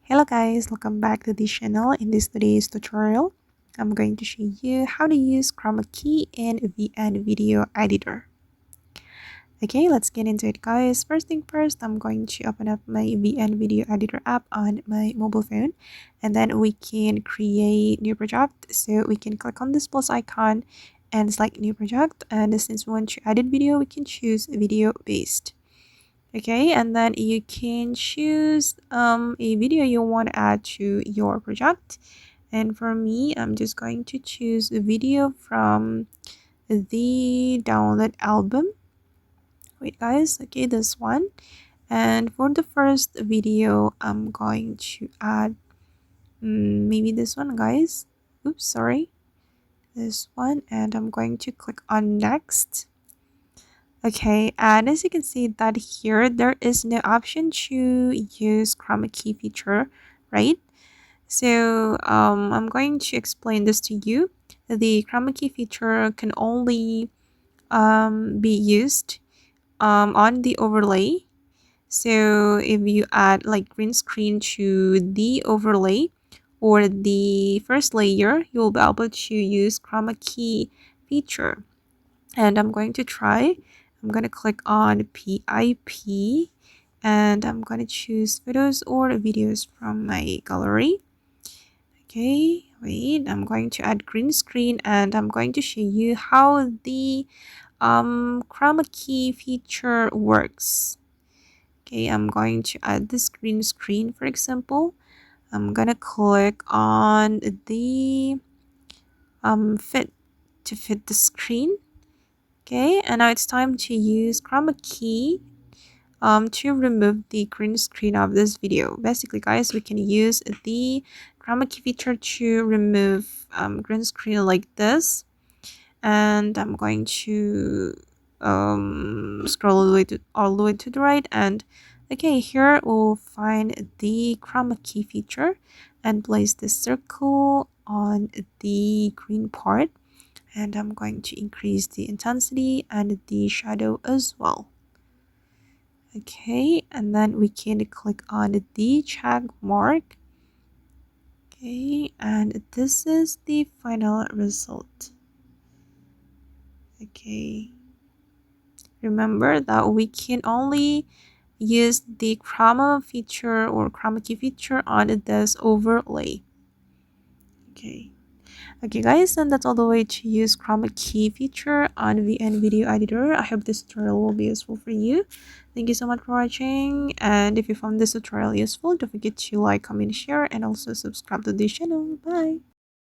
Hello guys, welcome back to this channel. In this today's tutorial, I'm going to show you how to use Chroma key in VN video editor. Okay, let's get into it guys. First thing first, I'm going to open up my VN video editor app on my mobile phone, and then we can create new project. So we can click on this plus icon and select new project, and since we want to edit video, we can choose video based. Okay, and then you can choose a video you want to add to your project, and for me I'm just going to choose a video from the download album. Wait guys, okay, this one. And for the first video I'm going to add maybe this one guys. Oops, sorry, this one, and I'm going to click on next. Okay, and as you can see that here there is no option to use chroma key feature, right? So I'm going to explain this to you. The chroma key feature can only be used on the overlay. So if you add like green screen to the overlay or the first layer, you'll be able to use chroma key feature. And I'm going to try. I'm going to click on PIP and I'm going to choose photos or videos from my gallery. Okay, wait, I'm going to add green screen and I'm going to show you how the chroma key feature works. Okay, I'm going to add this green screen, for example. I'm going to click on the fit to fit the screen. Okay, and now it's time to use chroma key to remove the green screen of this video. Basically guys, we can use the chroma key feature to remove green screen like this, and I'm going to scroll all the way to the right, and okay, here we'll find the chroma key feature and place the circle on the green part, and I'm going to increase the intensity and the shadow as well. Okay, and then we can click on the check mark. Okay, and this is the final result. Okay, remember that we can only use the chroma feature or chroma key feature on this overlay. Okay guys, and that's all the way to use chroma key feature on VN video editor. I hope this tutorial will be useful for you. Thank you so much for watching, and if you found this tutorial useful, don't forget to like, comment, share, and also subscribe to this channel. Bye.